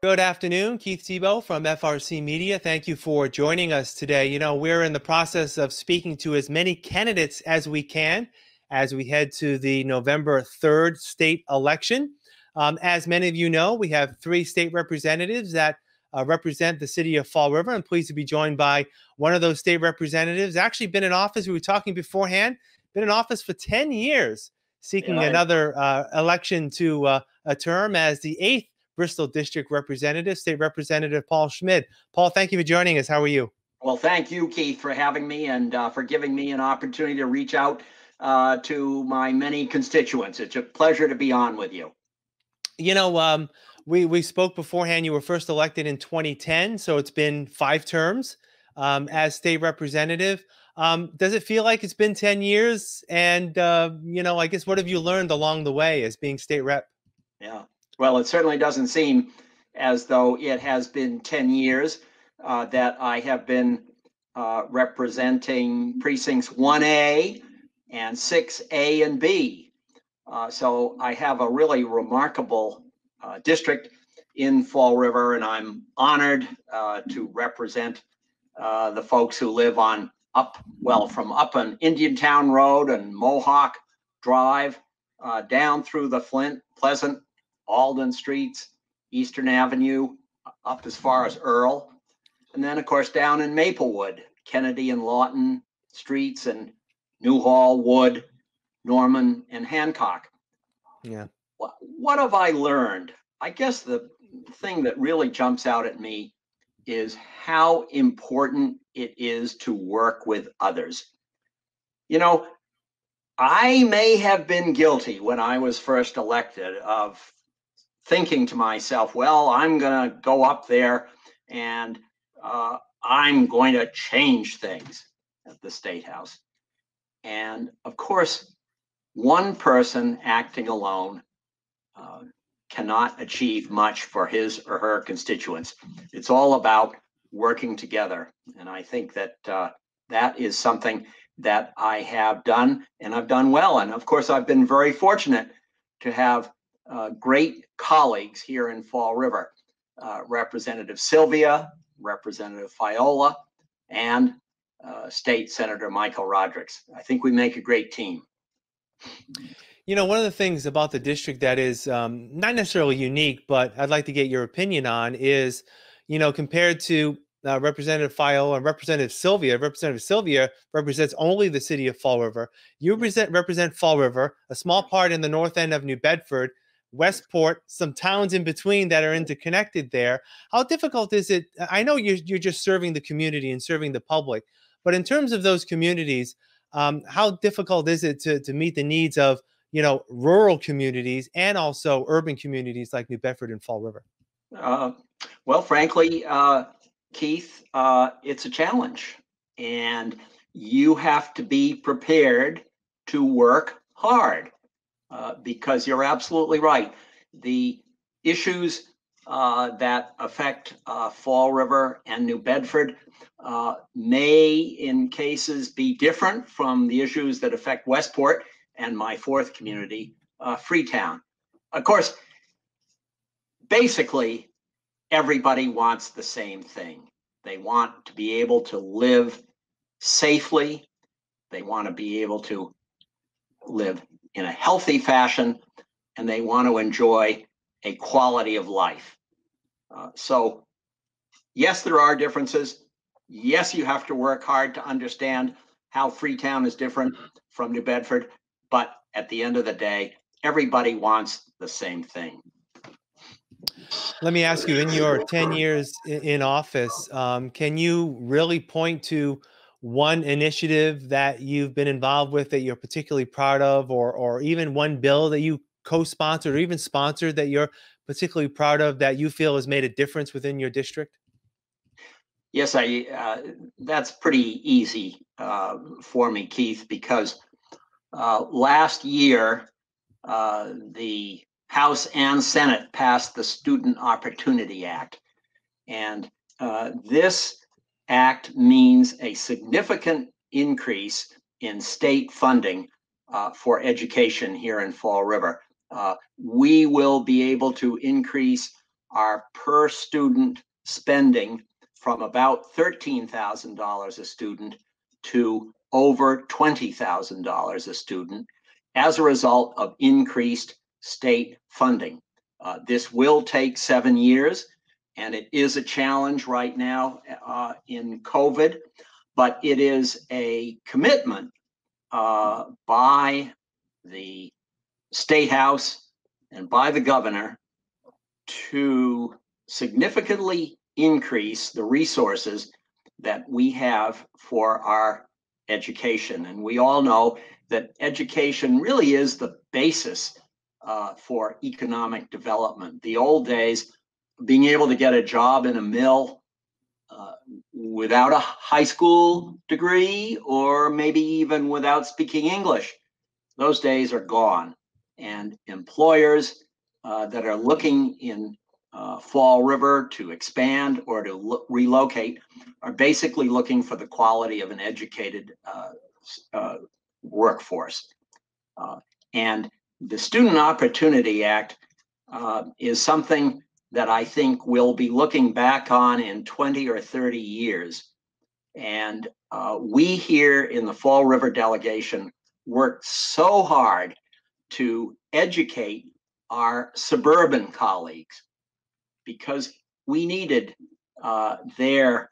Good afternoon, Keith Tebow from FRC Media. Thank you for joining us today. You know, we're in the process of speaking to as many candidates as we can as we head to the November 3rd state election. As many of you know, we have 3 state representatives that represent the city of Fall River. I'm pleased to be joined by one of those state representatives. Actually been in office, we were talking beforehand, been in office for 10 years, seeking another election to a term as the 8th Bristol District Representative, State Representative Paul Schmid. Paul, thank you for joining us. How are you? Well, thank you, Keith, for having me and for giving me an opportunity to reach out to my many constituents. It's a pleasure to be on with you. You know, we spoke beforehand. You were first elected in 2010, so it's been 5 terms as state representative. Does it feel like it's been 10 years? And, you know, I guess what have you learned along the way as being state rep? Yeah. Well, it certainly doesn't seem as though it has been 10 years that I have been representing precincts 1A and 6A and B. So I have a really remarkable district in Fall River, and I'm honored to represent the folks who live on from up on Indiantown Road and Mohawk Drive down through the Flint, Pleasant, Alden Streets, Eastern Avenue, up as far as Earl, and then of course down in Maplewood, Kennedy and Lawton Streets, and Newhall, Wood, Norman, and Hancock. Yeah. What have I learned? I guess the thing that really jumps out at me is how important it is to work with others. You know, I may have been guilty when I was first elected of thinking to myself, well, I'm going to go up there and I'm going to change things at the State House. And of course, one person acting alone cannot achieve much for his or her constituents. It's all about working together. And I think that that is something that I have done, and I've done well. And of course, I've been very fortunate to have great colleagues here in Fall River, Representative Sylvia, Representative Fiola, and State Senator Michael Rodrigues. I think we make a great team. You know, one of the things about the district that is not necessarily unique, but I'd like to get your opinion on is, you know, compared to Representative Fiola and Representative Sylvia represents only the city of Fall River. You represent Fall River, a small part in the north end of New Bedford, Westport, some towns in between that are interconnected there. How difficult is it? I know you're just serving the community and serving the public, but in terms of those communities, how difficult is it to meet the needs of, you know, rural communities and also urban communities like New Bedford and Fall River? Well, frankly, Keith, it's a challenge, and you have to be prepared to work hard. Because you're absolutely right. The issues that affect Fall River and New Bedford may, in cases, be different from the issues that affect Westport and my 4th community, Freetown. Of course, basically, everybody wants the same thing. They want to be able to live safely. They want to be able to live in a healthy fashion, and they want to enjoy a quality of life. So yes, there are differences. Yes, you have to work hard to understand how Freetown is different from New Bedford, but at the end of the day, everybody wants the same thing. Let me ask you, in your 10 years in office, can you really point to one initiative that you've been involved with that you're particularly proud of, or even one bill that you co-sponsored or even sponsored that you're particularly proud of that you feel has made a difference within your district? Yes, that's pretty easy for me, Keith, because last year the House and Senate passed the Student Opportunity Act, and this act means a significant increase in state funding for education here in Fall River. We will be able to increase our per student spending from about $13,000 a student to over $20,000 a student as a result of increased state funding. This will take 7 years, and it is a challenge right now in COVID, but it is a commitment by the State House and by the governor to significantly increase the resources that we have for our education. And we all know that education really is the basis for economic development. The old days, being able to get a job in a mill without a high school degree, or maybe even without speaking English, those days are gone. And employers that are looking in Fall River to expand or to relocate are basically looking for the quality of an educated workforce. And the Student Opportunity Act is something that I think we'll be looking back on in 20 or 30 years. And we here in the Fall River delegation worked so hard to educate our suburban colleagues because we needed their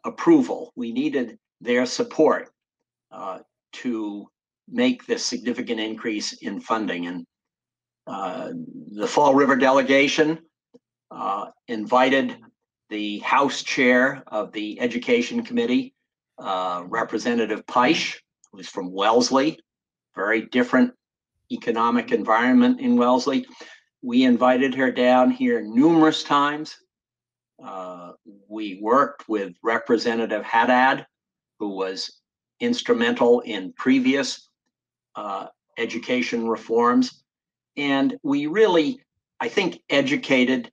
approval. We needed their support to make this significant increase in funding. And the Fall River delegation invited the House Chair of the Education Committee, Representative Peisch, who's from Wellesley, very different economic environment in Wellesley. We invited her down here numerous times. We worked with Representative Haddad, who was instrumental in previous education reforms. And we really, I think, educated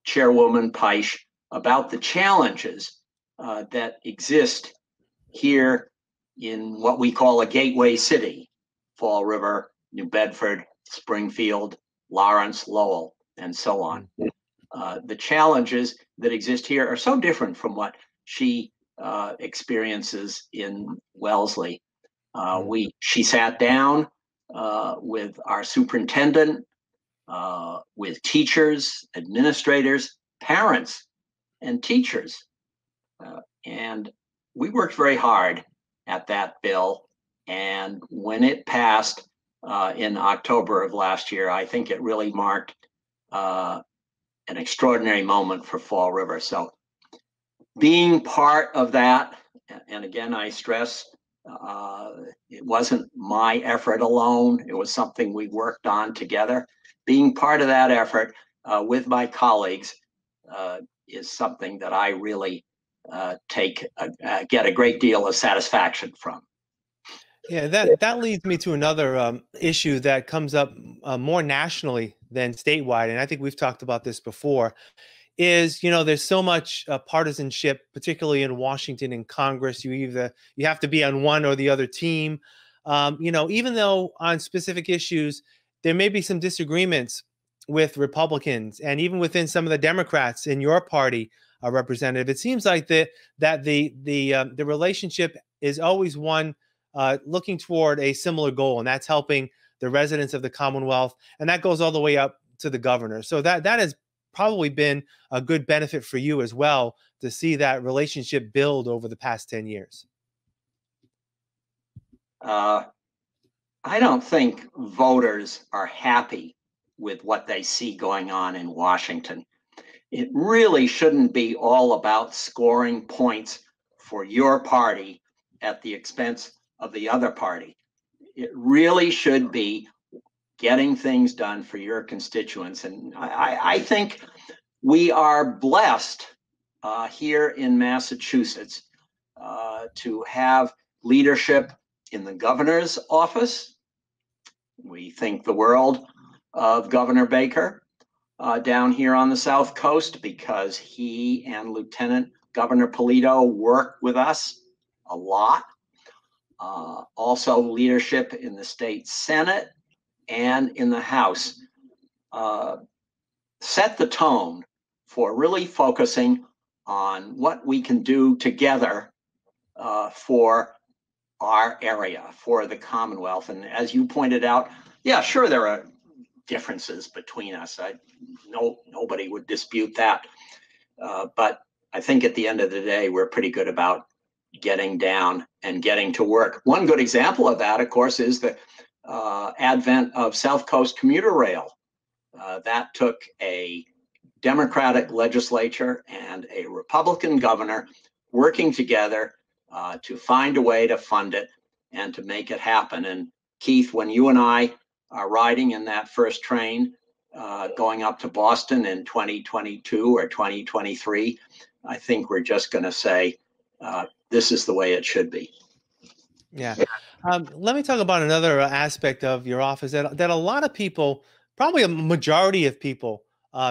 Chairwoman Peisch about the challenges that exist here in what we call a gateway city: Fall River, New Bedford, Springfield, Lawrence, Lowell, and so on. The challenges that exist here are so different from what she experiences in Wellesley. She sat down with our superintendent, with teachers, administrators, parents, and teachers. And we worked very hard at that bill. And when it passed in October of last year, I think it really marked an extraordinary moment for Fall River. So being part of that, and again, I stress, it wasn't my effort alone. It was something we worked on together. Being part of that effort with my colleagues is something that I really get a great deal of satisfaction from. Yeah, that leads me to another issue that comes up more nationally than statewide, and I think we've talked about this before. Is, there's so much partisanship, particularly in Washington and Congress. You have to be on one or the other team. Even though on specific issues there may be some disagreements with Republicans and even within some of the Democrats in your party, Representative, it seems like the relationship is always one looking toward a similar goal, and that's helping the residents of the Commonwealth, and that goes all the way up to the governor. So that has probably been a good benefit for you as well to see that relationship build over the past 10 years. I don't think voters are happy with what they see going on in Washington. It really shouldn't be all about scoring points for your party at the expense of the other party. It really should be getting things done for your constituents. And I think we are blessed here in Massachusetts to have leadership in the governor's office. We think the world of Governor Baker down here on the South Coast, because he and Lieutenant Governor Polito work with us a lot. Also leadership in the state Senate and in the House. set the tone for really focusing on what we can do together for our area, for the Commonwealth. And as you pointed out, yeah, sure, there are differences between us. Nobody would dispute that. But I think at the end of the day, we're pretty good about getting down and getting to work. One good example of that, of course, is the advent of South Coast commuter rail. That took a Democratic legislature and a Republican governor working together to find a way to fund it and to make it happen. And Keith, when you and I are riding in that first train going up to Boston in 2022 or 2023, I think we're just going to say, this is the way it should be. Yeah. Let me talk about another aspect of your office that a lot of people, probably a majority of people,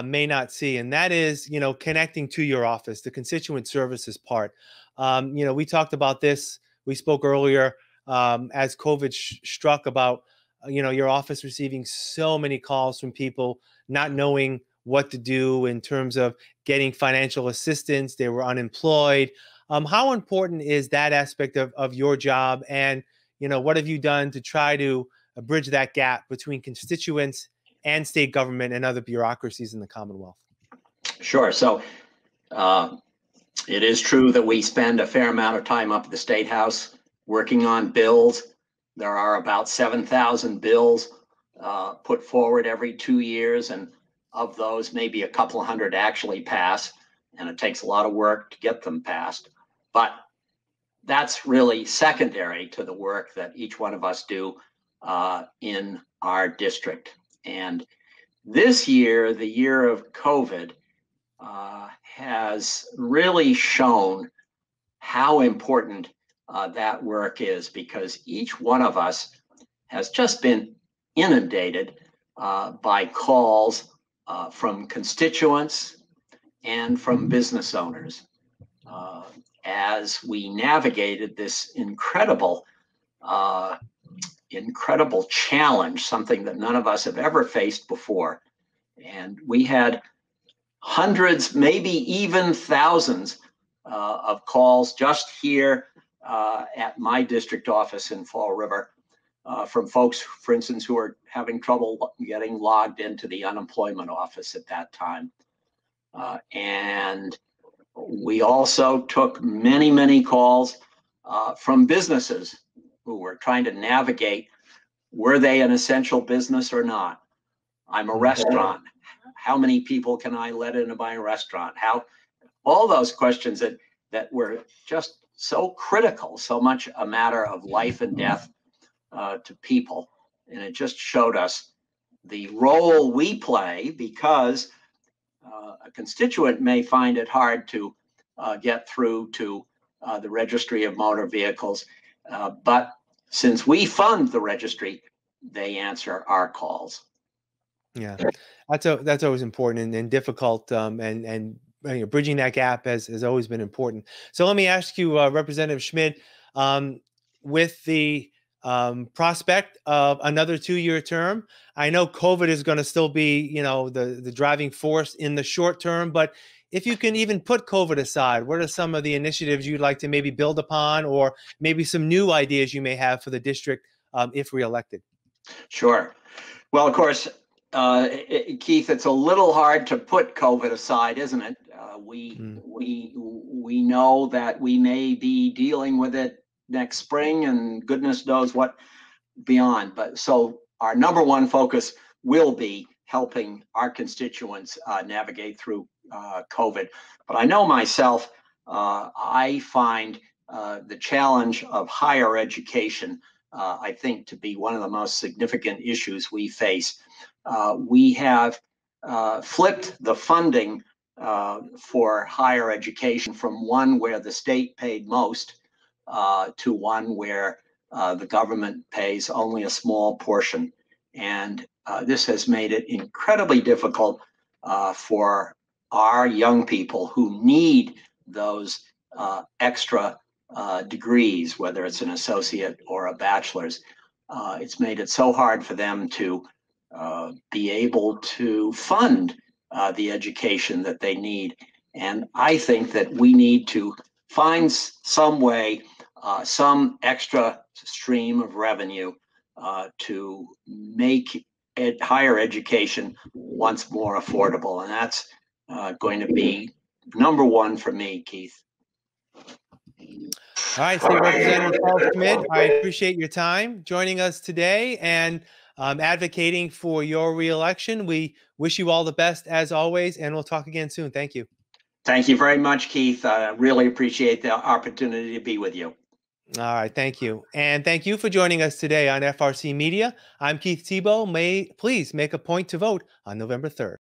may not see, and that is, connecting to your office, the constituent services part. We talked about this. We spoke earlier as COVID struck about, your office receiving so many calls from people not knowing what to do in terms of getting financial assistance. They were unemployed. How important is that aspect of your job? And, what have you done to try to bridge that gap between constituents and state government and other bureaucracies in the Commonwealth? Sure. So it is true that we spend a fair amount of time up at the State House working on bills. There are about 7,000 bills put forward every 2 years, and of those, maybe a couple hundred actually pass, and it takes a lot of work to get them passed. But that's really secondary to the work that each one of us do in our district. And this year, the year of COVID, has really shown how important that work is, because each one of us has just been inundated by calls from constituents and from business owners as we navigated this incredible challenge, something that none of us have ever faced before. And we had hundreds, maybe even thousands of calls just here at my district office in Fall River from folks, for instance, who are having trouble getting logged into the unemployment office at that time. And we also took many, many calls from businesses who were trying to navigate, were they an essential business or not? I'm a restaurant. How many people can I let into my restaurant? All those questions that were just so critical, so much a matter of life and death to people. And it just showed us the role we play, because a constituent may find it hard to get through to the Registry of Motor Vehicles. But since we fund the registry, they answer our calls. Yeah, that's always important and difficult, and bridging that gap has always been important. So let me ask you, Representative Schmid, with the prospect of another 2-year term, I know COVID is going to still be, the driving force in the short term, but if you can even put COVID aside, what are some of the initiatives you'd like to maybe build upon, or maybe some new ideas you may have for the district if reelected? Sure. Well, of course, Keith, it's a little hard to put COVID aside, isn't it? We know that we may be dealing with it next spring, and goodness knows what beyond. But so our number one focus will be helping our constituents navigate through COVID. But I know myself, I find the challenge of higher education, I think, to be one of the most significant issues we face. We have flipped the funding for higher education from one where the state paid most to one where the government pays only a small portion. And this has made it incredibly difficult for our young people who need those extra degrees, whether it's an associate or a bachelor's. It's made it so hard for them to be able to fund the education that they need. And I think that we need to find some way, some extra stream of revenue to make higher education once more affordable. And that's going to be number one for me, Keith. All right, State Representative Schmid, I appreciate your time joining us today and advocating for your reelection. We wish you all the best as always, and we'll talk again soon. Thank you. Thank you very much, Keith. I really appreciate the opportunity to be with you. All right, thank you. And thank you for joining us today on FRC Media. I'm Keith Tebow. Please make a point to vote on November 3rd.